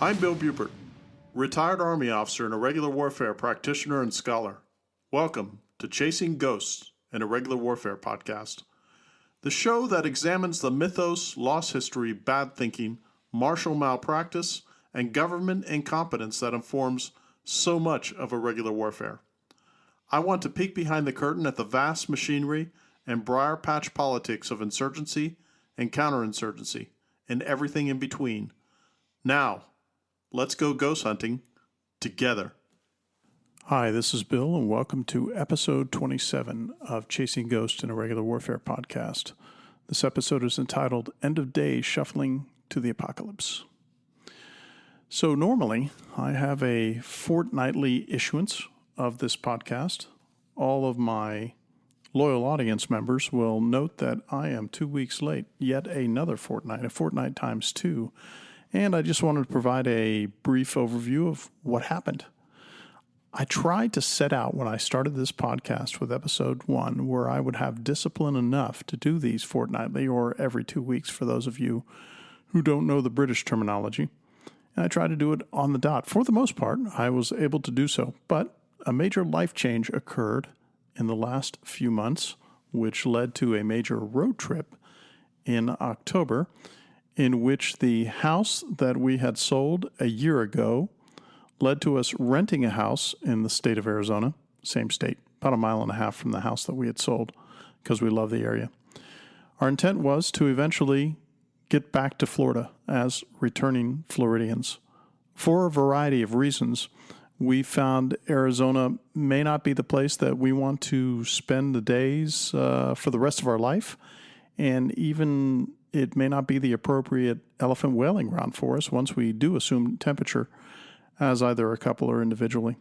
I'm Bill Bupert, retired Army officer and irregular warfare practitioner and scholar. Welcome to Chasing Ghosts, an Irregular Warfare podcast, the show that examines the mythos, lost history, bad thinking, martial malpractice, and government incompetence that informs so much of irregular warfare. I want to peek behind the curtain at the vast machinery and briar patch politics of insurgency and counterinsurgency, and everything in between. Now, let's go ghost hunting together. Hi, this is Bill, and welcome to episode 27 of Chasing Ghosts in a Regular Warfare podcast. This episode is entitled End of Day Shuffling to the Apocalypse. So normally, I have a fortnightly issuance of this podcast. All of my loyal audience members will note that I am 2 weeks late, yet another fortnight, a fortnight times two. And I just wanted to provide a brief overview of what happened. I tried to set out when I started this podcast with episode 1 where I would have discipline enough to do these fortnightly or every 2 weeks for those of you who don't know the British terminology. And I tried to do it on the dot. For the most part, I was able to do so. But a major life change occurred in the last few months, which led to a major road trip in October, in which the house that we had sold a year ago led to us renting a house in the state of Arizona, same state, about a mile and a half from the house that we had sold because we love the area. Our intent was to eventually get back to Florida as returning Floridians. For a variety of reasons, we found Arizona may not be the place that we want to spend the days for the rest of our life, and even it may not be the appropriate elephant whaling ground for us once we do assume temperature as either a couple or individually.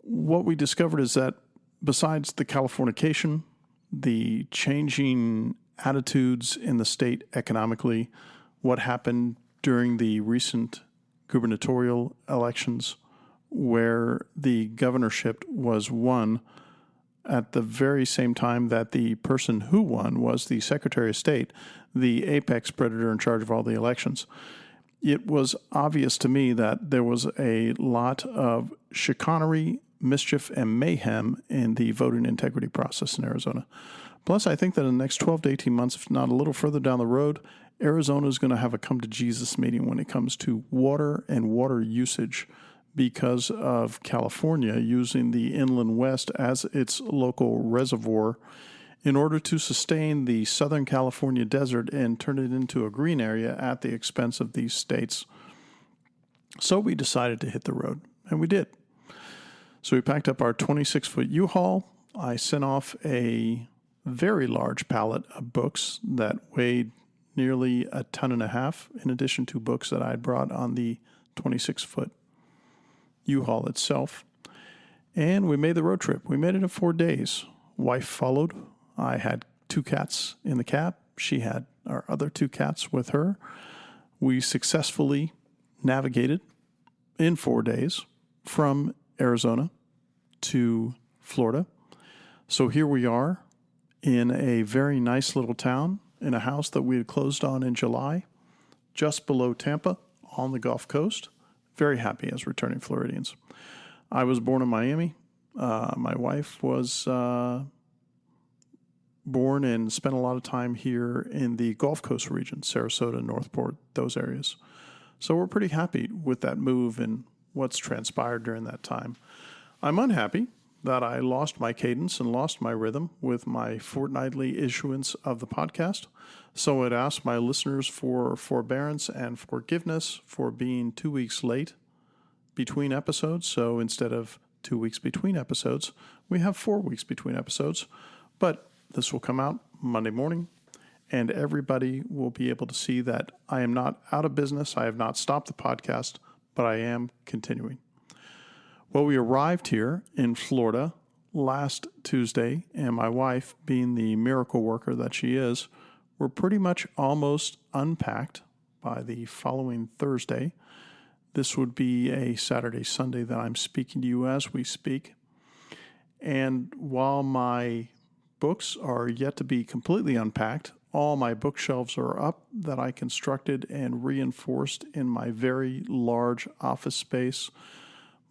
What we discovered is that besides the Californication, the changing attitudes in the state economically, what happened during the recent gubernatorial elections where the governorship was won at the very same time that the person who won was the Secretary of State, the apex predator in charge of all the elections. It was obvious to me that there was a lot of chicanery, mischief, and mayhem in the voting integrity process in Arizona. Plus, I think that in the next 12 to 18 months, if not a little further down the road, Arizona is going to have a come-to-Jesus meeting when it comes to water and water usage because of California using the inland west as its local reservoir in order to sustain the Southern California desert and turn it into a green area at the expense of these states. So we decided to hit the road, and we did. So we packed up our 26-foot U-Haul. I sent off a very large pallet of books that weighed nearly 1.5 tons, in addition to books that I had brought on the 26-foot U-Haul itself. And we made the road trip. We made it in 4 days. Wife followed. I had 2 cats in the cab. She had our other 2 cats with her. We successfully navigated in 4 days from Arizona to Florida. So here we are in a very nice little town in a house that we had closed on in July, just below Tampa on the Gulf Coast. Very happy as returning Floridians. I was born in Miami. My wife was born and spent a lot of time here in the Gulf Coast region, Sarasota, Northport, those areas. So we're pretty happy with that move and what's transpired during that time. I'm unhappy that I lost my cadence and lost my rhythm with my fortnightly issuance of the podcast. So I'd ask my listeners for forbearance and forgiveness for being 2 weeks late between episodes. So instead of 2 weeks between episodes, we have 4 weeks between episodes. But this will come out Monday morning, and everybody will be able to see that I am not out of business. I have not stopped the podcast, but I am continuing. Well, we arrived here in Florida last Tuesday, and my wife, being the miracle worker that she is, were pretty much almost unpacked by the following Thursday. This would be a Saturday, Sunday that I'm speaking to you as we speak. And while my books are yet to be completely unpacked. All my bookshelves are up that I constructed and reinforced in my very large office space.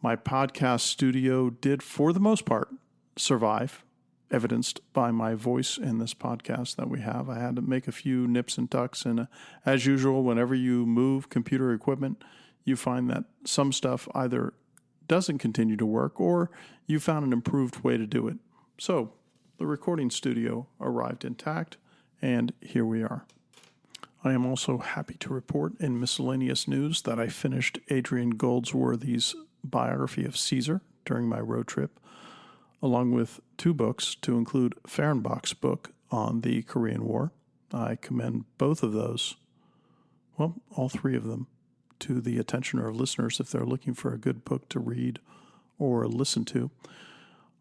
My podcast studio did, for the most part, survive, evidenced by my voice in this podcast that we have. I had to make a few nips and tucks, and as usual, whenever you move computer equipment, you find that some stuff either doesn't continue to work or you found an improved way to do it. So the recording studio arrived intact, and here we are. I am also happy to report in miscellaneous news that I finished Adrian Goldsworthy's biography of Caesar during my road trip, along with 2 books to include Fehrenbach's book on the Korean War. I commend both of those, well, all 3 of them, to the attention of listeners if they're looking for a good book to read or listen to.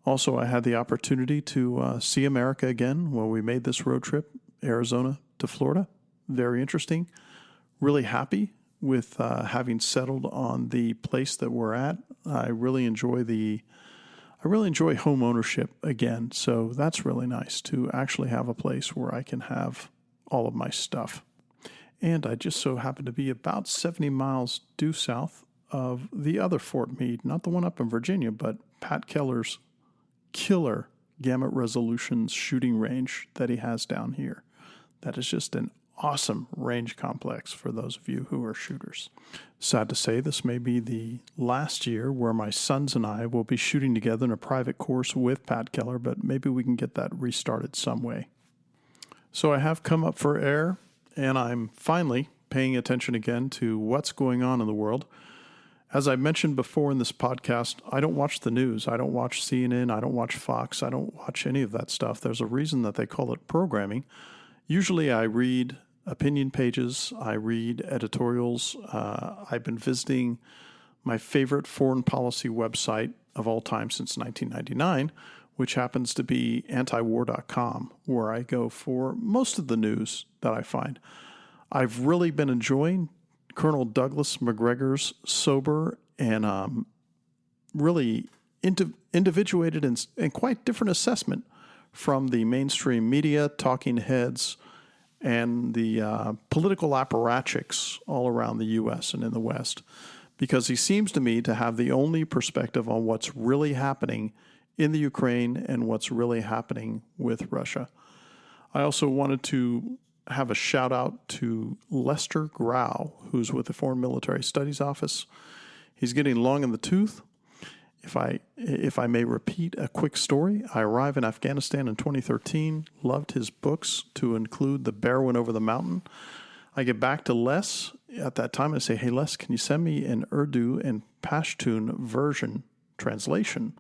Also, I had the opportunity to see America again when we made this road trip, Arizona to Florida. Very interesting. Really happy with having settled on the place that we're at. I really enjoy home ownership again. So that's really nice to actually have a place where I can have all of my stuff. And I just so happen to be about 70 miles due south of the other Fort Meade, not the one up in Virginia, but Pat Keller's killer gamut resolution shooting range that he has down here. That is just an awesome range complex for those of you who are shooters. Sad to say, this may be the last year where my sons and I will be shooting together in a private course with Pat Keller, but maybe we can get that restarted some way. So I have come up for air, and I'm finally paying attention again to what's going on in the world. As I mentioned before in this podcast, I don't watch the news. I don't watch CNN. I don't watch Fox. I don't watch any of that stuff. There's a reason that they call it programming. Usually I read opinion pages. I read editorials. I've been visiting my favorite foreign policy website of all time since 1999, which happens to be antiwar.com, where I go for most of the news that I find. I've really been enjoying Colonel Douglas Macgregor's sober and really individuated and quite different assessment from the mainstream media, talking heads, and the political apparatchiks all around the U.S. and in the West, because he seems to me to have the only perspective on what's really happening in the Ukraine and what's really happening with Russia. I also wanted to have a shout out to Lester Grau, who's with the Foreign Military Studies Office. He's getting long in the tooth. If I may repeat a quick story, I arrived in Afghanistan in 2013, loved his books to include The Bear Went Over the Mountain. I get back to Les at that time and I say, hey, Les, can you send me an Urdu and Pashtun version translation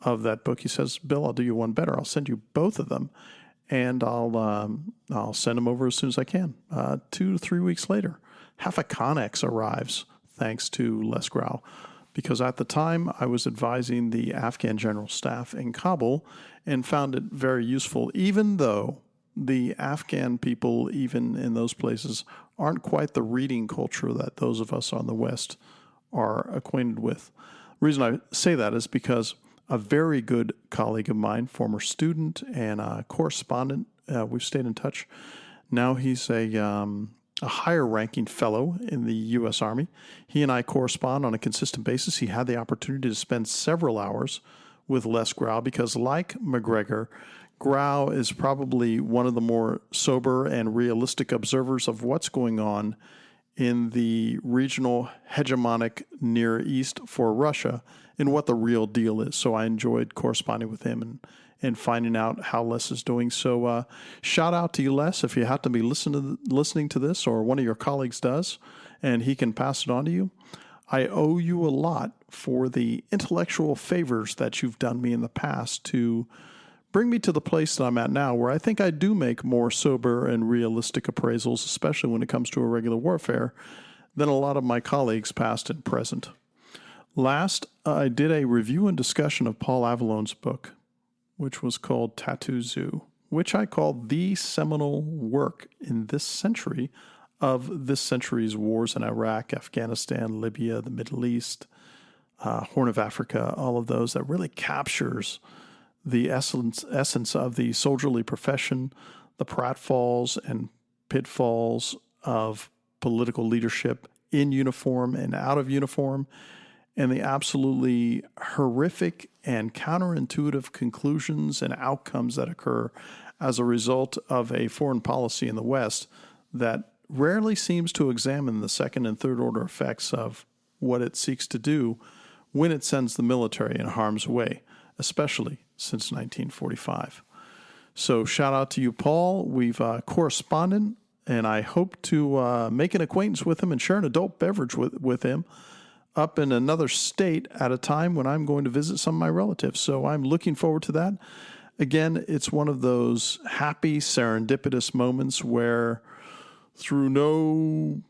of that book? He says, Bill, I'll do you one better. I'll send you both of them, and I'll send them over as soon as I can. 2 to 3 weeks later, half a Connex arrives thanks to Les Grau, because at the time I was advising the Afghan General Staff in Kabul and found it very useful, even though the Afghan people, even in those places, aren't quite the reading culture that those of us on the West are acquainted with. The reason I say that is because a very good colleague of mine, former student and correspondent, we've stayed in touch. Now he's a higher-ranking fellow in the U.S. Army. He and I correspond on a consistent basis. He had the opportunity to spend several hours with Les Grau because, like Macgregor, Grau is probably one of the more sober and realistic observers of what's going on in the regional hegemonic Near East for Russia and what the real deal is. So I enjoyed corresponding with him and finding out how Les is doing. So shout out to you, Les, if you happen to be listening to this or one of your colleagues does, and he can pass it on to you. I owe you a lot for the intellectual favors that you've done me in the past to bring me to the place that I'm at now, where I think I do make more sober and realistic appraisals, especially when it comes to irregular warfare, than a lot of my colleagues, past and present. Last, I did a review and discussion of Paul Avallone's book, which was called Tattoo Zoo, which I called the seminal work in this century of this century's wars in Iraq, Afghanistan, Libya, the Middle East, Horn of Africa, all of those, that really captures the essence of the soldierly profession, the pratfalls and pitfalls of political leadership in uniform and out of uniform, and the absolutely horrific and counterintuitive conclusions and outcomes that occur as a result of a foreign policy in the West that rarely seems to examine the second and third order effects of what it seeks to do when it sends the military in harm's way, especially since 1945. So shout out to you, Paul. We've corresponded, and I hope to make an acquaintance with him and share an adult beverage with him up in another state at a time when I'm going to visit some of my relatives. So I'm looking forward to that. Again, it's one of those happy, serendipitous moments where, through no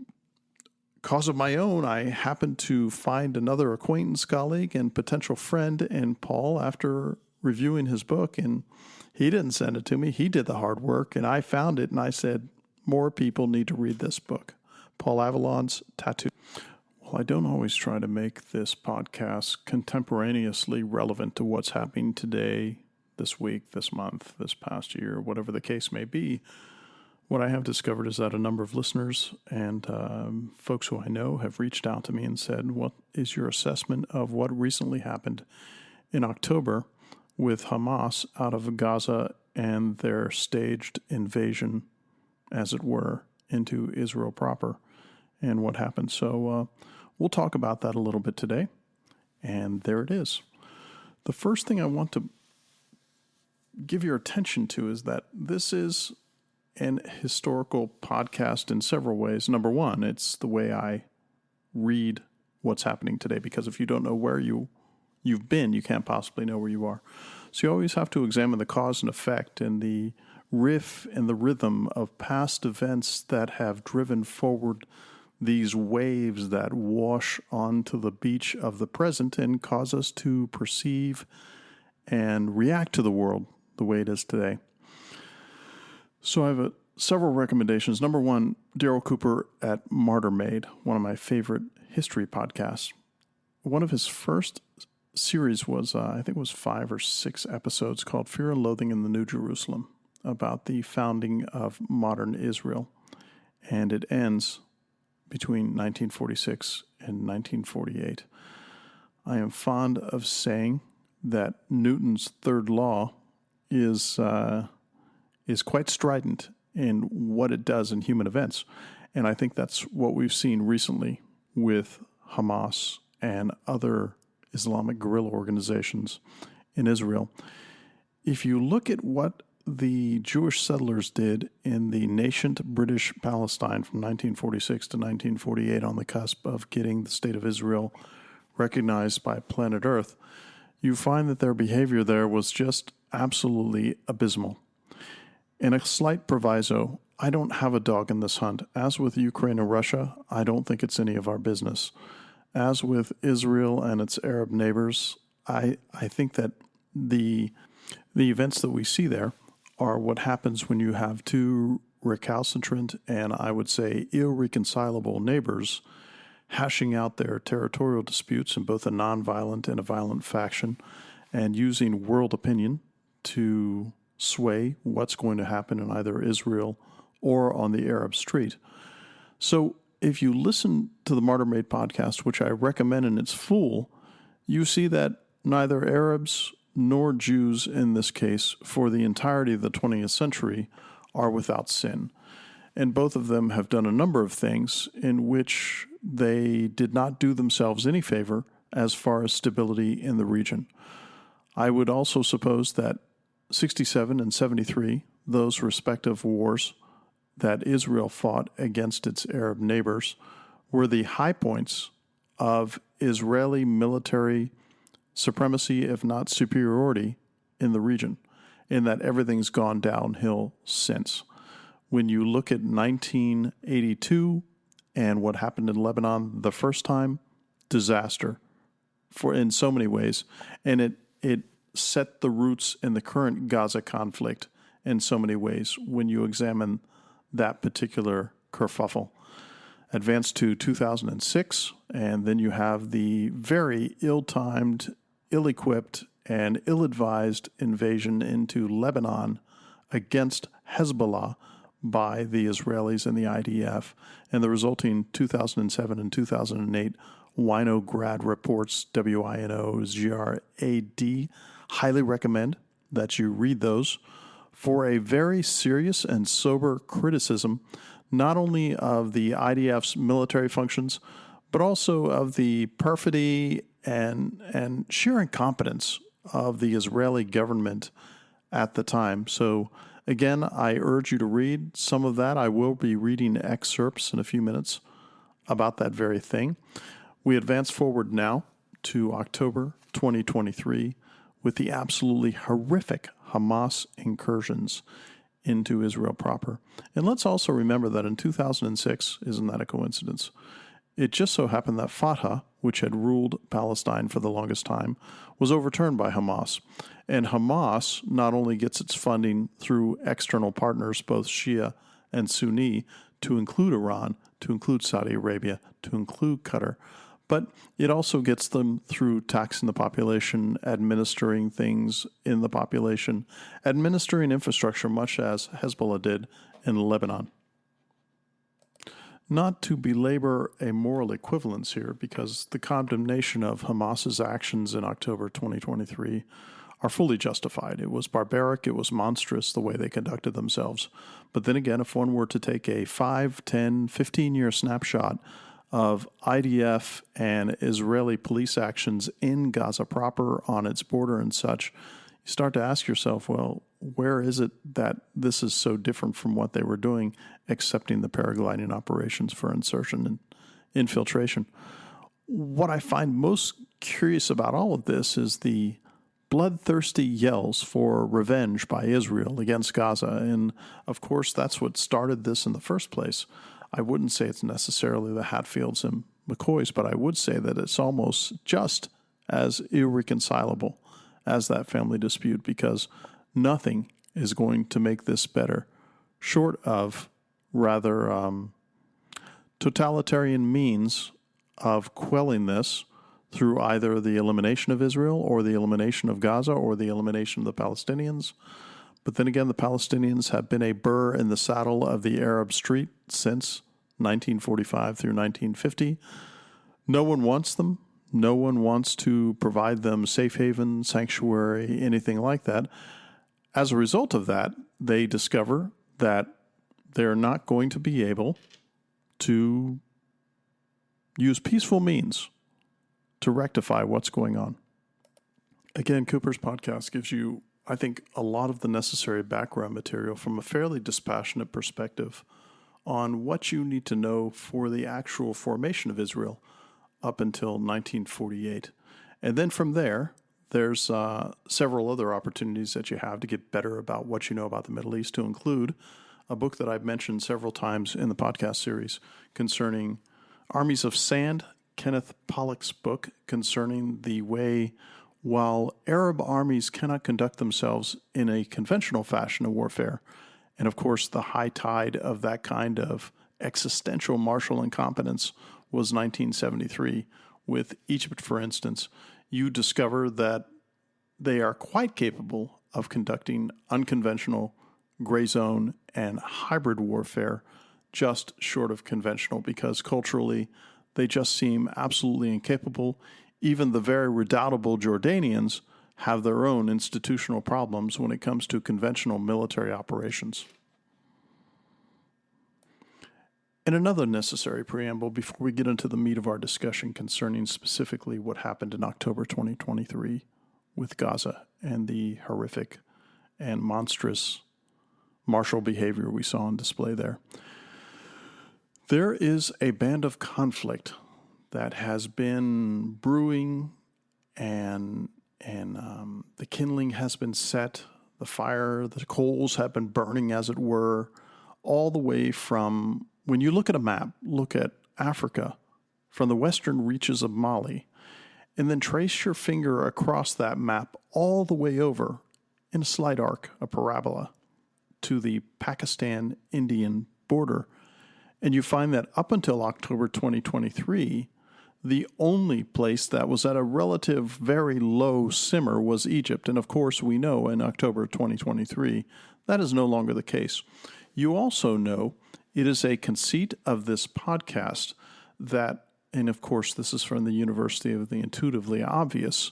cause of my own, I happened to find another acquaintance, colleague, and potential friend in Paul after reviewing his book. And he didn't send it to me. He did the hard work, and I found it, and I said, more people need to read this book. Paul Avalon's Tattoo. Well, I don't always try to make this podcast contemporaneously relevant to what's happening today, this week, this month, this past year, whatever the case may be. What I have discovered is that a number of listeners and folks who I know have reached out to me and said, what is your assessment of what recently happened in October with Hamas out of Gaza and their staged invasion, as it were, into Israel proper, and what happened? So we'll talk about that a little bit today, and there it is. The first thing I want to give your attention to is that this is an historical podcast in several ways. Number one, it's the way I read what's happening today, because if you don't know where you've been, you can't possibly know where you are. So you always have to examine the cause and effect and the riff and the rhythm of past events that have driven forward these waves that wash onto the beach of the present and cause us to perceive and react to the world the way it is today. So I have several recommendations. Number one, Daryl Cooper at Martyr Made, one of my favorite history podcasts. One of his first series was, I think it was 5 or 6 episodes, called Fear and Loathing in the New Jerusalem, about the founding of modern Israel. And it ends between 1946 and 1948. I am fond of saying that Newton's third law is quite strident in what it does in human events. And I think that's what we've seen recently with Hamas and other Islamic guerrilla organizations in Israel. If you look at what the Jewish settlers did in the nascent British Palestine from 1946 to 1948, on the cusp of getting the state of Israel recognized by planet Earth, you find that their behavior there was just absolutely abysmal. In a slight proviso, I don't have a dog in this hunt. As with Ukraine and Russia, I don't think it's any of our business. As with Israel and its Arab neighbors, I think that the events that we see there are what happens when you have two recalcitrant and, I would say, irreconcilable neighbors hashing out their territorial disputes in both a nonviolent and a violent faction, and using world opinion to sway what's going to happen in either Israel or on the Arab street. So if you listen to the Martyr Made podcast, which I recommend in its full, you see that neither Arabs nor Jews in this case for the entirety of the 20th century are without sin. And both of them have done a number of things in which they did not do themselves any favor as far as stability in the region. I would also suppose that 67 and 73, those respective wars that Israel fought against its Arab neighbors, were the high points of Israeli military supremacy, if not superiority, in the region, in that everything's gone downhill since. When you look at 1982 and what happened in Lebanon the first time, disaster in so many ways, and it set the roots in the current Gaza conflict in so many ways when you examine that particular kerfuffle. Advance to 2006, and then you have the very ill-timed, ill-equipped, and ill-advised invasion into Lebanon against Hezbollah by the Israelis and the IDF, and the resulting 2007 and 2008 Winograd reports, WINOGRAD. Highly recommend that you read those for a very serious and sober criticism, not only of the IDF's military functions, but also of the perfidy and sheer incompetence of the Israeli government at the time. So again, I urge you to read some of that. I will be reading excerpts in a few minutes about that very thing. We advance forward now to October 2023 with the absolutely horrific Hamas incursions into Israel proper. And let's also remember that in 2006, isn't that a coincidence? It just so happened that Fatah, which had ruled Palestine for the longest time, was overturned by Hamas. And Hamas not only gets its funding through external partners, both Shia and Sunni, to include Iran, to include Saudi Arabia, to include Qatar, but it also gets them through taxing the population, administering things in the population, administering infrastructure, much as Hezbollah did in Lebanon. Not to belabor a moral equivalence here, because the condemnation of Hamas's actions in October 2023 are fully justified. It was barbaric, it was monstrous the way they conducted themselves. But then again, if one were to take a 5, 10, 15-year snapshot of IDF and Israeli police actions in Gaza proper, on its border and such, you start to ask yourself, well, where is it that this is so different from what they were doing, excepting the paragliding operations for insertion and infiltration? What I find most curious about all of this is the bloodthirsty yells for revenge by Israel against Gaza. And of course, that's what started this in the first place. I wouldn't say it's necessarily the Hatfields and McCoys, but I would say that it's almost just as irreconcilable as that family dispute, because nothing is going to make this better, short of rather totalitarian means of quelling this through either the elimination of Israel or the elimination of Gaza or the elimination of the Palestinians. But then again, the Palestinians have been a burr in the saddle of the Arab street since 1945 through 1950. No one wants them. No one wants to provide them safe haven, sanctuary, anything like that. As a result of that, they discover that they're not going to be able to use peaceful means to rectify what's going on. Again, Cooper's podcast gives you, I think, a lot of the necessary background material from a fairly dispassionate perspective on what you need to know for the actual formation of Israel up until 1948. And then from there, there's several other opportunities that you have to get better about what you know about the Middle East, to include a book that I've mentioned several times in the podcast series concerning Armies of Sand, Kenneth Pollock's book concerning the way, while Arab armies cannot conduct themselves in a conventional fashion of warfare, and of course the high tide of that kind of existential martial incompetence was 1973. With Egypt, for instance, you discover that they are quite capable of conducting unconventional, gray zone, and hybrid warfare, just short of conventional, because culturally they just seem absolutely incapable. Even the very redoubtable Jordanians have their own institutional problems when it comes to conventional military operations. And another necessary preamble before we get into the meat of our discussion concerning specifically what happened in October 2023 with Gaza and the horrific and monstrous martial behavior we saw on display there. There is a band of conflict that has been brewing, and the kindling has been set, the fire, the coals have been burning, as it were, all the way from, when you look at a map, look at Africa, from the western reaches of Mali, and then trace your finger across that map all the way over in a slight arc, a parabola, to the Pakistan-Indian border. And you find that up until October 2023, The only place that was at a relative very low simmer was Egypt. And of course, we know in October 2023, that is no longer the case. You also know it is a conceit of this podcast that, and of course, this is from the University of the Intuitively Obvious,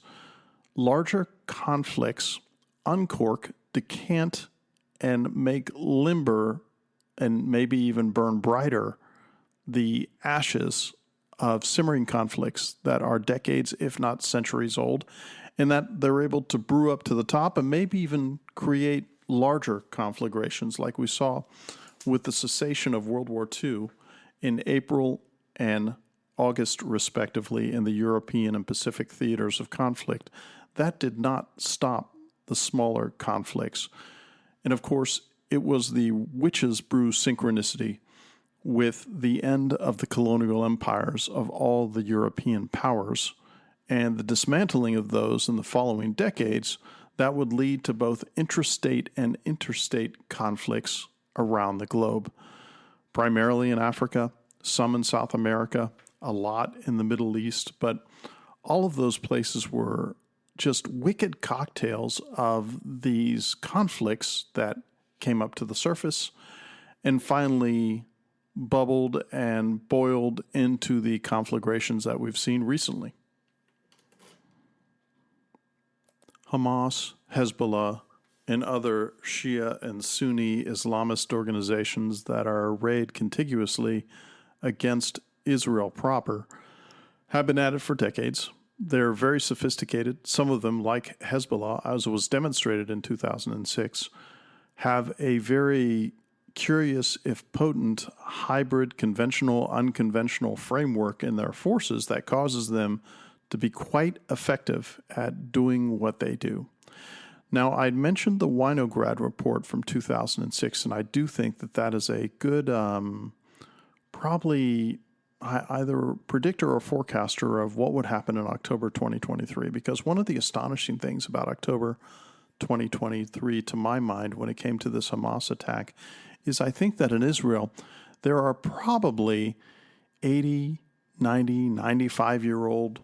larger conflicts uncork, decant, and make limber and maybe even burn brighter the ashes of simmering conflicts that are decades, if not centuries old, and that they're able to brew up to the top and maybe even create larger conflagrations like we saw with the cessation of World War II in April and August, respectively, in the European and Pacific theaters of conflict. That did not stop the smaller conflicts. And of course, it was the witch's brew synchronicity with the end of the colonial empires of all the European powers and the dismantling of those in the following decades that would lead to both intrastate and interstate conflicts around the globe, primarily in Africa, some in South America, a lot in the Middle East, but all of those places were just wicked cocktails of these conflicts that came up to the surface and finally bubbled and boiled into the conflagrations that we've seen recently. Hamas, Hezbollah, and other Shia and Sunni Islamist organizations that are arrayed contiguously against Israel proper have been at it for decades. They're very sophisticated. Some of them, like Hezbollah, as was demonstrated in 2006, have a very curious, if potent, hybrid, conventional, unconventional framework in their forces that causes them to be quite effective at doing what they do. Now, I'd mentioned the Winograd report from 2006, and I do think that that is a good, probably either predictor or forecaster of what would happen in October 2023, because one of the astonishing things about October 2023, to my mind, when it came to this Hamas attack, is I think that in Israel, there are probably 80, 90, 95-year-old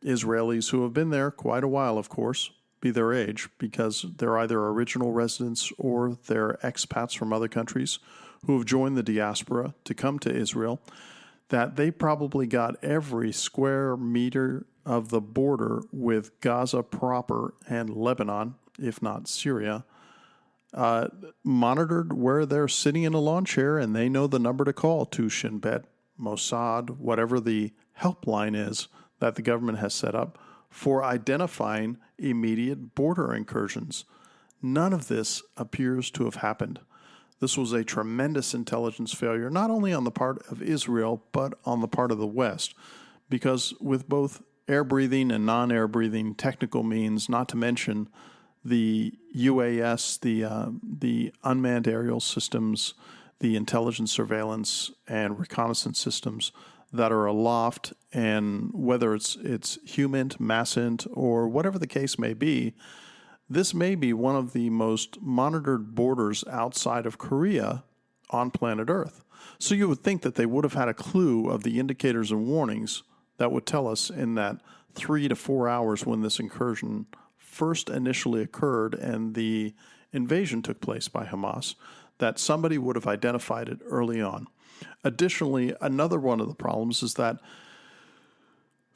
Israelis who have been there quite a while, of course, be their age, because they're either original residents or they're expats from other countries who have joined the diaspora to come to Israel, that they probably got every square meter of the border with Gaza proper and Lebanon, if not Syria, monitored where they're sitting in a lawn chair, and they know the number to call to Shin Bet, Mossad, whatever the helpline is that the government has set up for identifying immediate border incursions. None of this appears to have happened. This was a tremendous intelligence failure, not only on the part of Israel, but on the part of the West, because with both air-breathing and non-air-breathing technical means, not to mention the UAS, the unmanned aerial systems, the intelligence surveillance and reconnaissance systems that are aloft, and whether it's HUMINT, MASSINT, or whatever the case may be, this may be one of the most monitored borders outside of Korea on planet Earth. So you would think that they would have had a clue of the indicators and warnings that would tell us in that 3 to 4 hours when this incursion first initially occurred and the invasion took place by Hamas, that somebody would have identified it early on. Additionally, another one of the problems is that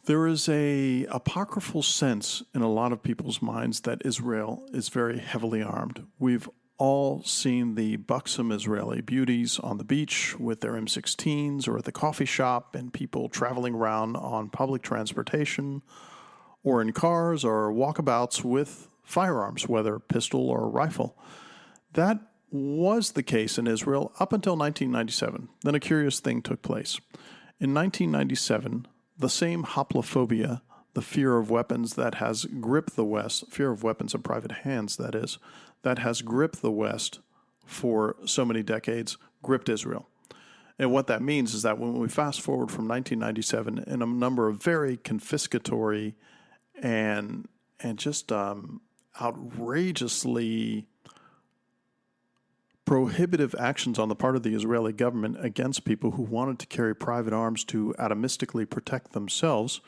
there is a apocryphal sense in a lot of people's minds that Israel is very heavily armed. We've all seen the buxom Israeli beauties on the beach with their M16s or at the coffee shop, and people traveling around on public transportation or in cars or walkabouts with firearms, whether pistol or rifle. That was the case in Israel up until 1997. Then a curious thing took place. In 1997, the same hoplophobia, the fear of weapons that has gripped the West, fear of weapons in private hands, that is, that has gripped the West for so many decades, gripped Israel. And what that means is that when we fast forward from 1997 and a number of very confiscatory and just outrageously prohibitive actions on the part of the Israeli government against people who wanted to carry private arms to atomistically protect themselves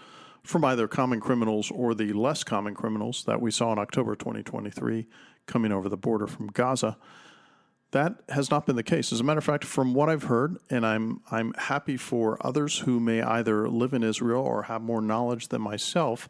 from either common criminals or the less common criminals that we saw in October 2023 coming over the border from Gaza. That has not been the case. As a matter of fact, from what I've heard, and I'm happy for others who may either live in Israel or have more knowledge than myself,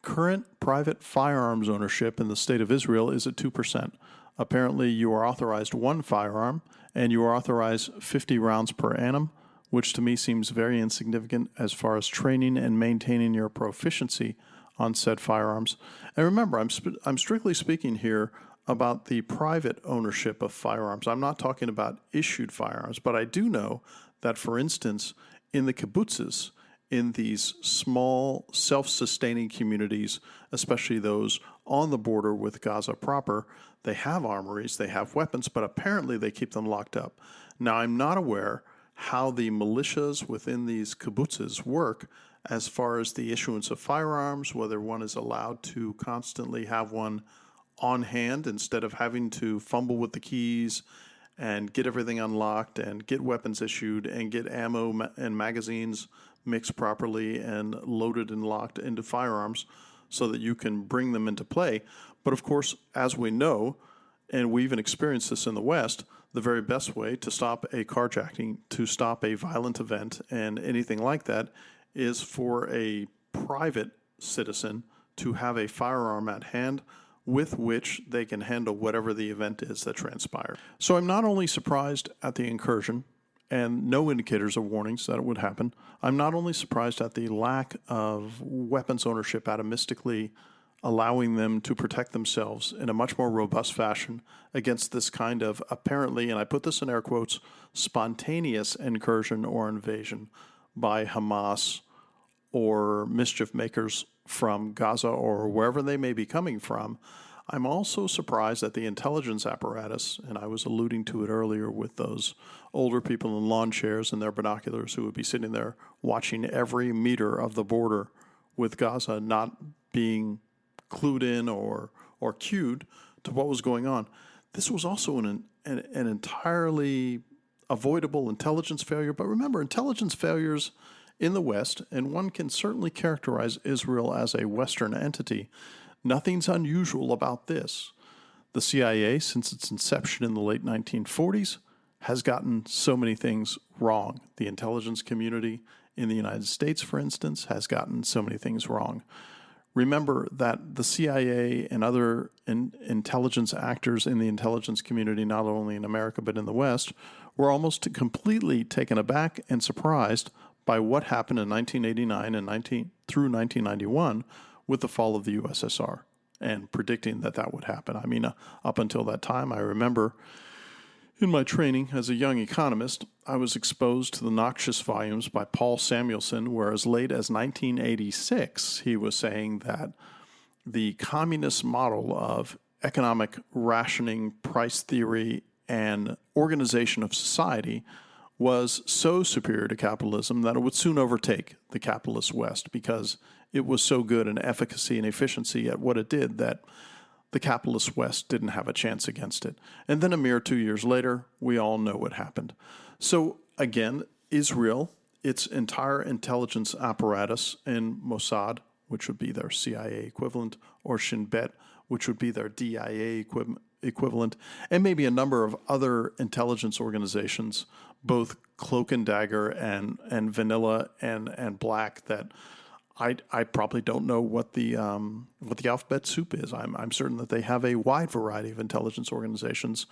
current private firearms ownership in the state of Israel is at 2%. Apparently, you are authorized one firearm, and you are authorized 50 rounds per annum, which to me seems very insignificant as far as training and maintaining your proficiency on said firearms. And remember, I'm strictly speaking here about the private ownership of firearms. I'm not talking about issued firearms, but I do know that, for instance, in the kibbutzes, in these small self-sustaining communities, especially those on the border with Gaza proper, they have armories, they have weapons, but apparently they keep them locked up. Now, I'm not aware how the militias within these kibbutzes work as far as the issuance of firearms, whether one is allowed to constantly have one on hand instead of having to fumble with the keys and get everything unlocked and get weapons issued and get ammo and magazines mixed properly and loaded and locked into firearms so that you can bring them into play. But of course, as we know, and we even experienced this in the West, the very best way to stop a carjacking, to stop a violent event and anything like that is for a private citizen to have a firearm at hand with which they can handle whatever the event is that transpired. So I'm not only surprised at the incursion and no indicators or warnings that it would happen, I'm not only surprised at the lack of weapons ownership atomistically allowing them to protect themselves in a much more robust fashion against this kind of apparently, and I put this in air quotes, spontaneous incursion or invasion by Hamas or mischief makers from Gaza or wherever they may be coming from. I'm also surprised that the intelligence apparatus, and I was alluding to it earlier with those older people in lawn chairs and their binoculars who would be sitting there watching every meter of the border with Gaza, not being clued in or cued to what was going on. This was also an entirely avoidable intelligence failure. But remember, intelligence failures in the West, and one can certainly characterize Israel as a Western entity. Nothing's unusual about this. The CIA, since its inception in the late 1940s, has gotten so many things wrong. The intelligence community in the United States, for instance, has gotten so many things wrong. Remember that the CIA and other intelligence actors in the intelligence community, not only in America but in the West, were almost completely taken aback and surprised by what happened in 1989 and through 1991 with the fall of the USSR and predicting that would happen. I mean, up until that time, I remember in my training as a young economist, I was exposed to the noxious volumes by Paul Samuelson, where as late as 1986, he was saying that the communist model of economic rationing, price theory, and organization of society was so superior to capitalism that it would soon overtake the capitalist West because it was so good in efficacy and efficiency at what it did that the capitalist West didn't have a chance against it. And then a mere 2 years later, we all know what happened. So again, Israel, its entire intelligence apparatus in Mossad, which would be their CIA equivalent, or Shin Bet, which would be their DIA equivalent, and maybe a number of other intelligence organizations, both cloak and dagger and vanilla and black, that I probably don't know what the alphabet soup is. I'm certain that they have a wide variety of intelligence organizations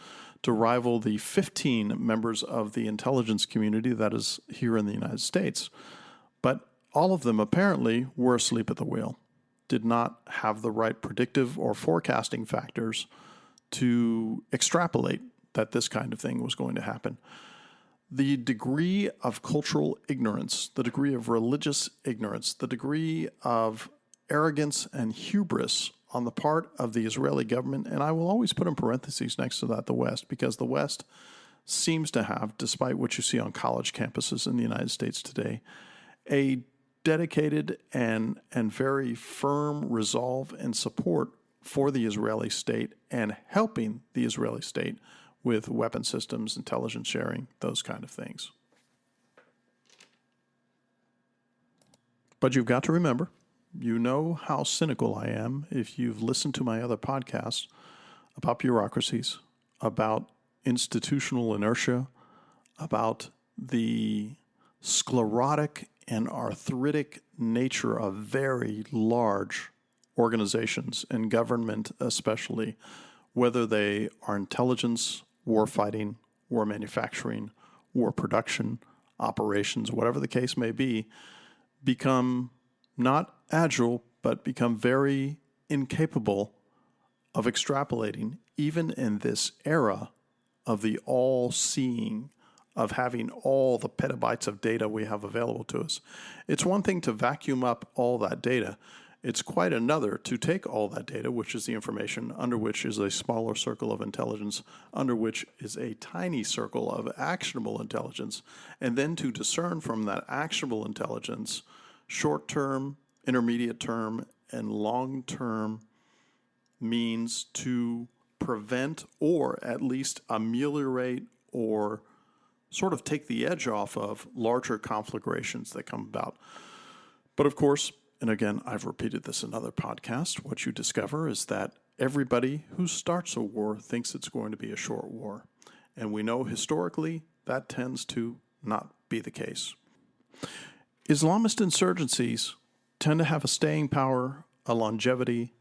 to rival the 15 members of the intelligence community that is here in the United States. But all of them apparently were asleep at the wheel, did not have the right predictive or forecasting factors to extrapolate that this kind of thing was going to happen. The degree of cultural ignorance, the degree of religious ignorance, the degree of arrogance and hubris on the part of the Israeli government, and I will always put in parentheses next to that the West, because the West seems to have, despite what you see on college campuses in the United States today, a dedicated and very firm resolve and support for the Israeli state and helping the Israeli state with weapon systems, intelligence sharing, those kind of things. But you've got to remember, you know how cynical I am if you've listened to my other podcasts about bureaucracies, about institutional inertia, about the sclerotic and arthritic nature of very large organizations and government especially, whether they are intelligence, war fighting, war manufacturing, war production, operations, whatever the case may be, become not agile, but become very incapable of extrapolating, even in this era of the all-seeing, of having all the petabytes of data we have available to us. It's one thing to vacuum up all that data. It's quite another to take all that data, which is the information, under which is a smaller circle of intelligence, under which is a tiny circle of actionable intelligence, and then to discern from that actionable intelligence short-term, intermediate term, and long-term means to prevent or at least ameliorate or sort of take the edge off of larger conflagrations that come about. But of course, and again, I've repeated this in other podcasts, what you discover is that everybody who starts a war thinks it's going to be a short war. And we know historically that tends to not be the case. Islamist insurgencies tend to have a staying power, a longevity,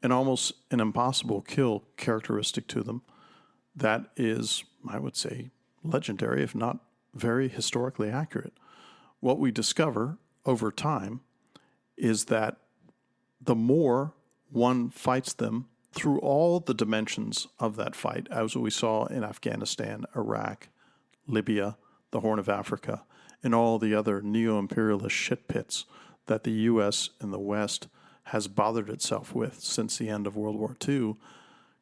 and almost an impossible kill characteristic to them that is, I would say, legendary, if not very historically accurate. What we discover over time is that the more one fights them through all the dimensions of that fight, as we saw in Afghanistan, Iraq, Libya, the Horn of Africa, and all the other neo-imperialist shit pits that the U.S. and the West has bothered itself with since the end of World War II,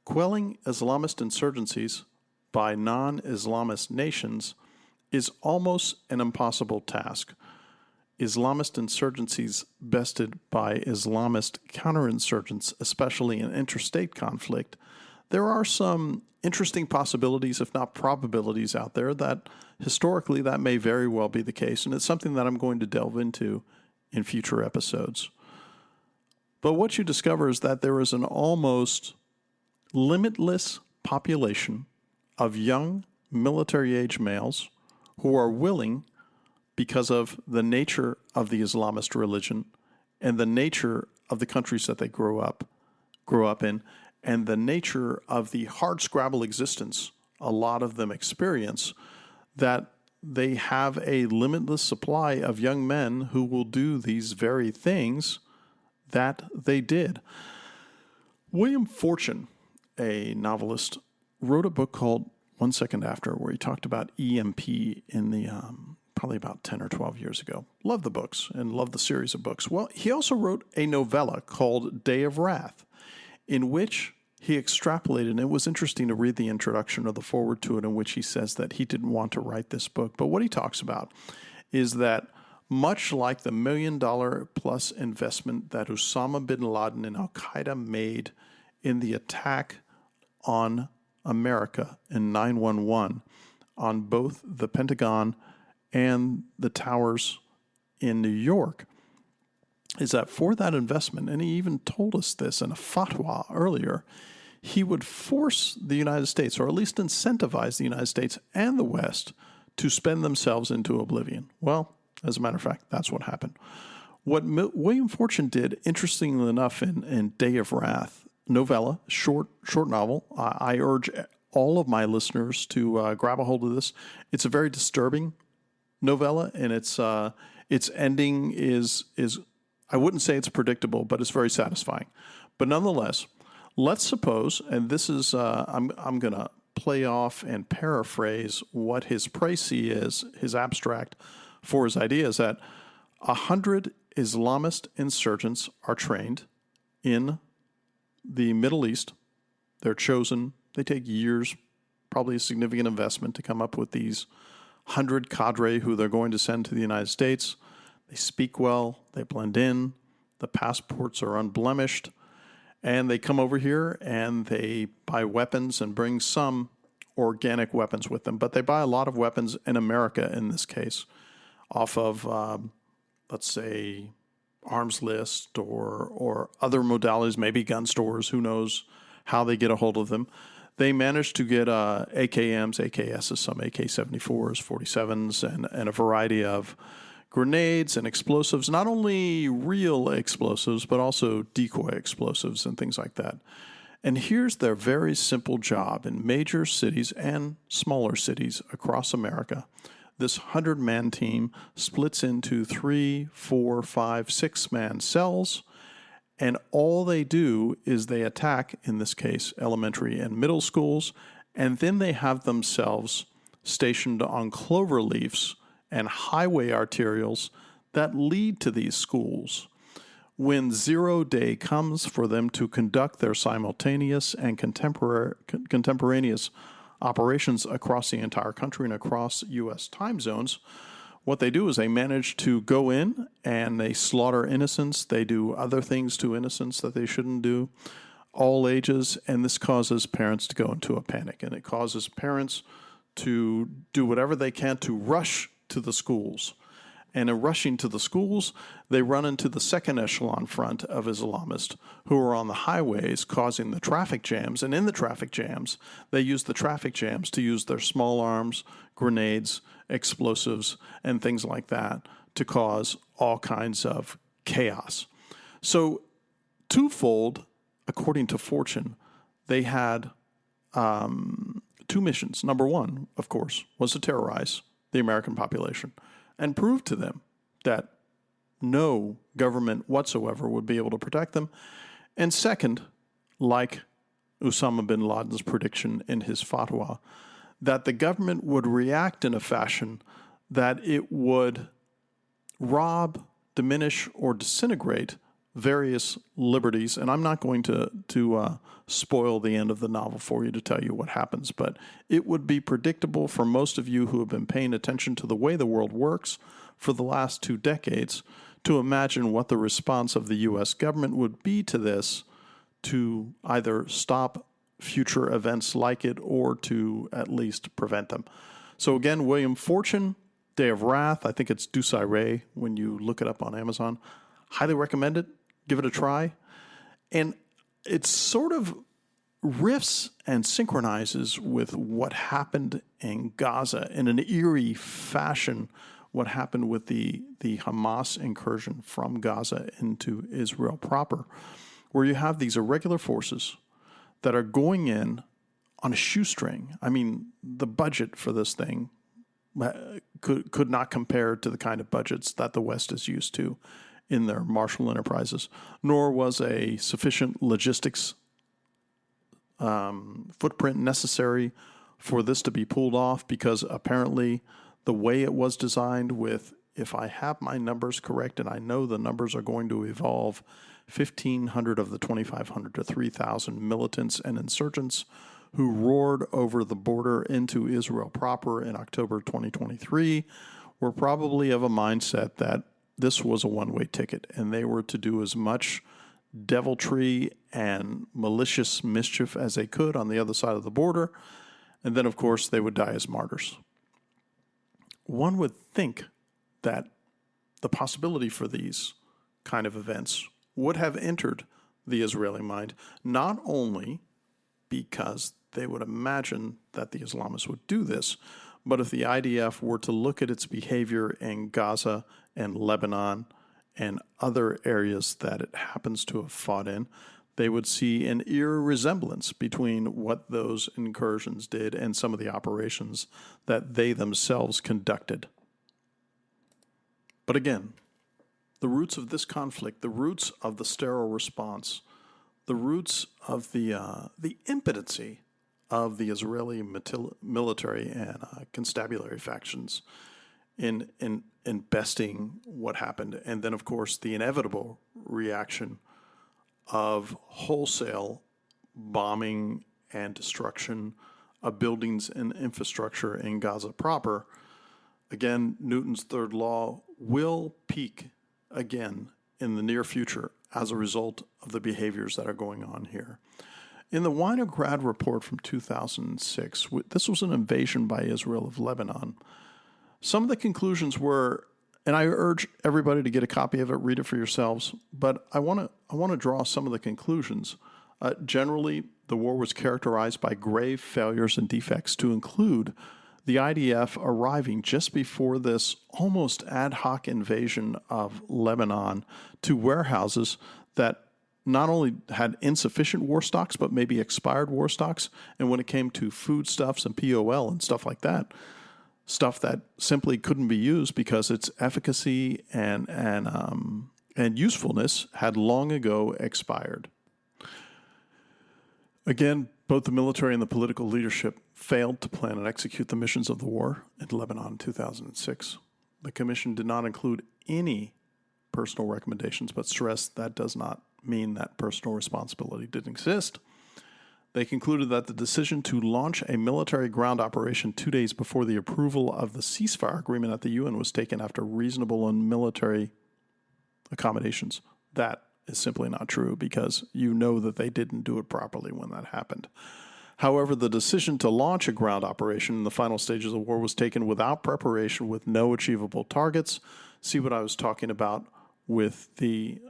quelling Islamist insurgencies by non-Islamist nations is almost an impossible task. Islamist insurgencies bested by Islamist counterinsurgents, especially in interstate conflict, there are some interesting possibilities, if not probabilities, out there that historically that may very well be the case, and it's something that I'm going to delve into in future episodes. But what you discover is that there is an almost limitless population of young military-age males who are willing, because of the nature of the Islamist religion and the nature of the countries that they grew up in, and the nature of the hardscrabble existence a lot of them experience, that they have a limitless supply of young men who will do these very things that they did. William Fortune, a novelist, wrote a book called 1 Second After, where he talked about EMP in the probably about 10 or 12 years ago. Love the books and love the series of books. Well, he also wrote a novella called Day of Wrath, in which he extrapolated, and it was interesting to read the introduction or the forward to it, in which he says that he didn't want to write this book. But what he talks about is that much like the $1 million plus investment that Osama bin Laden and Al-Qaeda made in the attack on America in 9/11 on both the Pentagon and the towers in New York, is that for that investment, and he even told us this in a fatwa earlier, he would force the United States, or at least incentivize the United States and the West, to spend themselves into oblivion. Well, as a matter of fact, that's what happened. What William Fortune did, interestingly enough, in Day of Wrath, novella, short novel, I urge all of my listeners to grab a hold of this. It's a very disturbing novella, and its ending is I wouldn't say it's predictable, but it's very satisfying. But nonetheless, let's suppose, and this is I'm going to play off and paraphrase what his précis is, his abstract for his idea, is that 100 Islamist insurgents are trained in the Middle East. They're chosen. They take years, probably a significant investment, to come up with these 100 cadre who they're going to send to the United States. They speak well. They blend in. The passports are unblemished. And they come over here and they buy weapons and bring some organic weapons with them, but they buy a lot of weapons in America in this case off of, let's say, Arms List or other modalities, maybe gun stores, who knows how they get a hold of them. They managed to get AKMs, AKSs, some AK-74s, 47s, and a variety of grenades and explosives, not only real explosives, but also decoy explosives and things like that. And here's their very simple job in major cities and smaller cities across America. This 100-man team splits into 3, 4, 5, 6-man cells, and all they do is they attack, in this case, elementary and middle schools, and then they have themselves stationed on clover leaves and highway arterials that lead to these schools. When 0 day comes for them to conduct their simultaneous and contemporaneous operations across the entire country and across U.S. time zones, what they do is they manage to go in and they slaughter innocents. They do other things to innocents that they shouldn't do, all ages, and this causes parents to go into a panic, and it causes parents to do whatever they can to rush to the schools. And in rushing to the schools, they run into the second echelon front of Islamists who are on the highways causing the traffic jams. And in the traffic jams, they use the traffic jams to use their small arms, grenades, explosives, and things like that to cause all kinds of chaos. So twofold, according to Fortune, they had 2 missions. Number one, of course, was to terrorize the American population and prove to them that no government whatsoever would be able to protect them. And second, like Osama bin Laden's prediction in his fatwa, that the government would react in a fashion that it would rob, diminish, or disintegrate various liberties. And I'm not going to spoil the end of the novel for you to tell you what happens, but it would be predictable for most of you who have been paying attention to the way the world works for the last 2 decades to imagine what the response of the U.S. government would be to this, to either stop future events like it or to at least prevent them. So again, William Fortune, Day of Wrath, I think it's Douce Ray when you look it up on Amazon. Highly recommend it. Give it a try. And it sort of riffs and synchronizes with what happened in Gaza in an eerie fashion, what happened with the Hamas incursion from Gaza into Israel proper, where you have these irregular forces that are going in on a shoestring. I mean, the budget for this thing could not compare to the kind of budgets that the West is used to in their Marshall Enterprises, nor was a sufficient logistics footprint necessary for this to be pulled off, because apparently the way it was designed with, if I have my numbers correct, and I know the numbers are going to evolve, 1,500 of the 2,500 to 3,000 militants and insurgents who roared over the border into Israel proper in October 2023 were probably of a mindset that this was a one-way ticket, and they were to do as much deviltry and malicious mischief as they could on the other side of the border, and then, of course, they would die as martyrs. One would think that the possibility for these kind of events would have entered the Israeli mind, not only because they would imagine that the Islamists would do this, but if the IDF were to look at its behavior in Gaza and Lebanon and other areas that it happens to have fought in, they would see an eerie resemblance between what those incursions did and some of the operations that they themselves conducted. But again, the roots of this conflict, the roots of the sterile response, the roots of the impotency of the Israeli military and constabulary factions in besting what happened, and then, of course, the inevitable reaction of wholesale bombing and destruction of buildings and infrastructure in Gaza proper. Again, Newton's third law will peak again in the near future as a result of the behaviors that are going on here. In the Winograd report from 2006, this was an invasion by Israel of Lebanon. Some of the conclusions were, and I urge everybody to get a copy of it, read it for yourselves, but I want to draw some of the conclusions. Generally, the war was characterized by grave failures and defects, to include the IDF arriving just before this almost ad hoc invasion of Lebanon to warehouses that not only had insufficient war stocks, but maybe expired war stocks. And when it came to foodstuffs and POL and stuff like that, stuff that simply couldn't be used because its efficacy and usefulness had long ago expired. Again, both the military and the political leadership failed to plan and execute the missions of the war in Lebanon in 2006. The commission did not include any personal recommendations, but stressed that does not mean that personal responsibility didn't exist. They concluded that the decision to launch a military ground operation 2 days before the approval of the ceasefire agreement at the UN was taken after reasonable and military accommodations. That is simply not true, because you know that they didn't do it properly when that happened. However, the decision to launch a ground operation in the final stages of the war was taken without preparation, with no achievable targets. See what I was talking about with the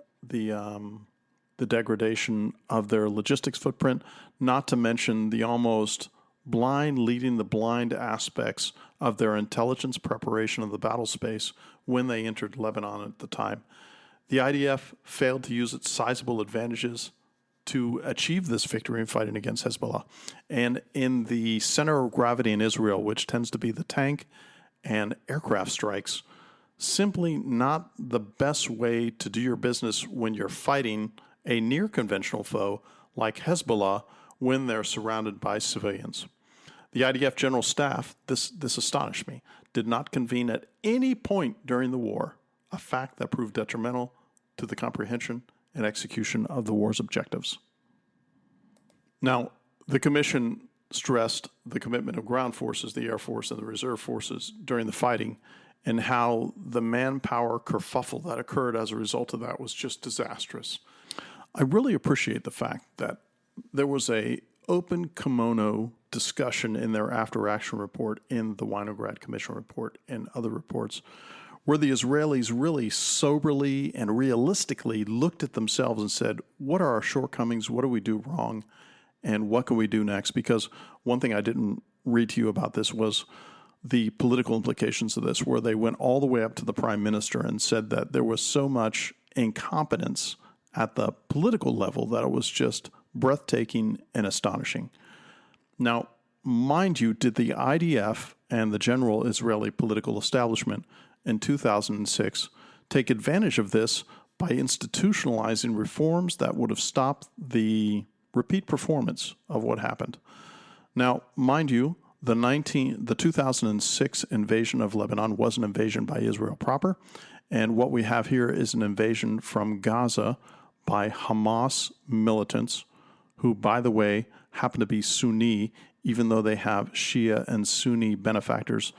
degradation of their logistics footprint, not to mention the almost blind leading the blind aspects of their intelligence preparation of the battle space when they entered Lebanon at the time. The IDF failed to use its sizable advantages to achieve this victory in fighting against Hezbollah. And in the center of gravity in Israel, which tends to be the tank and aircraft strikes, simply not the best way to do your business when you're fighting a near-conventional foe like Hezbollah when they're surrounded by civilians. The IDF General Staff, this astonished me, did not convene at any point during the war, a fact that proved detrimental to the comprehension and execution of the war's objectives. Now, the Commission stressed the commitment of ground forces, the Air Force, and the reserve forces during the fighting, and how the manpower kerfuffle that occurred as a result of that was just disastrous. I really appreciate the fact that there was a open kimono discussion in their after-action report, in the Winograd Commission report, and other reports, where the Israelis really soberly and realistically looked at themselves and said, what are our shortcomings? What do we do wrong? And what can we do next? Because one thing I didn't read to you about this was the political implications of this, where they went all the way up to the prime minister and said that there was so much incompetence at the political level that it was just breathtaking and astonishing. Now, mind you, did the IDF and the general Israeli political establishment in 2006 take advantage of this by institutionalizing reforms that would have stopped the repeat performance of what happened? Now, mind you, the 2006 invasion of Lebanon was an invasion by Israel proper, and what we have here is an invasion from Gaza by Hamas militants, who, by the way, happen to be Sunni, even though they have Shia and Sunni benefactors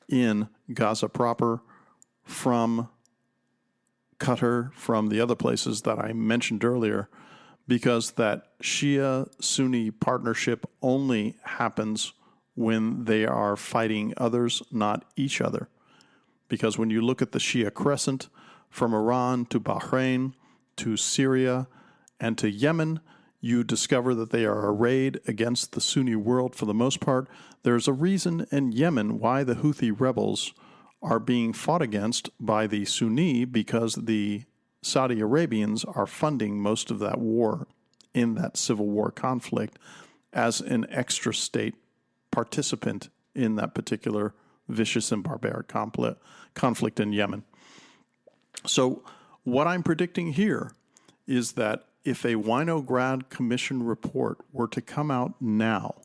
in Gaza proper, from Qatar, from the other places that I mentioned earlier, because that Shia-Sunni partnership only happens when they are fighting others, not each other. Because when you look at the Shia crescent from Iran to Bahrain to Syria and to Yemen, you discover that they are arrayed against the Sunni world for the most part. There's a reason in Yemen why the Houthi rebels are being fought against by the Sunni, because the Saudi Arabians are funding most of that war in that civil war conflict as an extra state participant in that particular vicious and barbaric conflict in Yemen. So what I'm predicting here is that if a Winograd Commission report were to come out now,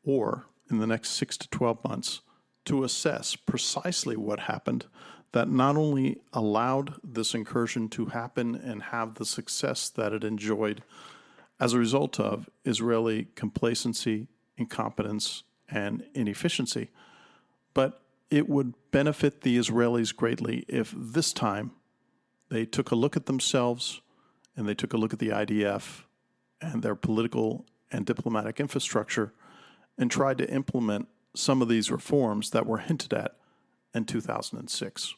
or in the next 6 to 12 months, to assess precisely what happened, that not only allowed this incursion to happen and have the success that it enjoyed as a result of Israeli complacency, incompetence, and inefficiency, but it would benefit the Israelis greatly if this time they took a look at themselves and they took a look at the IDF and their political and diplomatic infrastructure and tried to implement some of these reforms that were hinted at in 2006.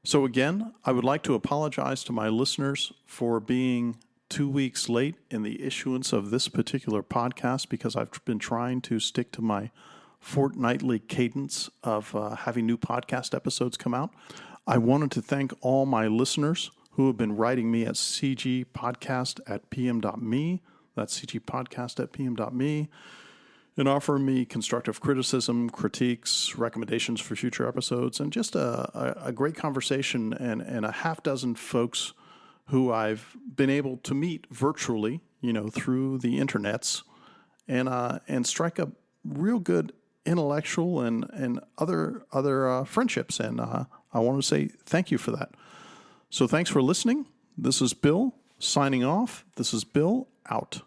So again, I would like to apologize to my listeners for being 2 weeks late in the issuance of this particular podcast because I've been trying to stick to my fortnightly cadence of having new podcast episodes come out. I wanted to thank all my listeners who have been writing me at cgpodcast@pm.me, that's cgpodcast@pm.me, and offering me constructive criticism, critiques, recommendations for future episodes, and just a great conversation and a half dozen folks who I've been able to meet virtually, through the internets, and strike up real good intellectual and other friendships. And I want to say thank you for that. So thanks for listening. This is Bill signing off. This is Bill out.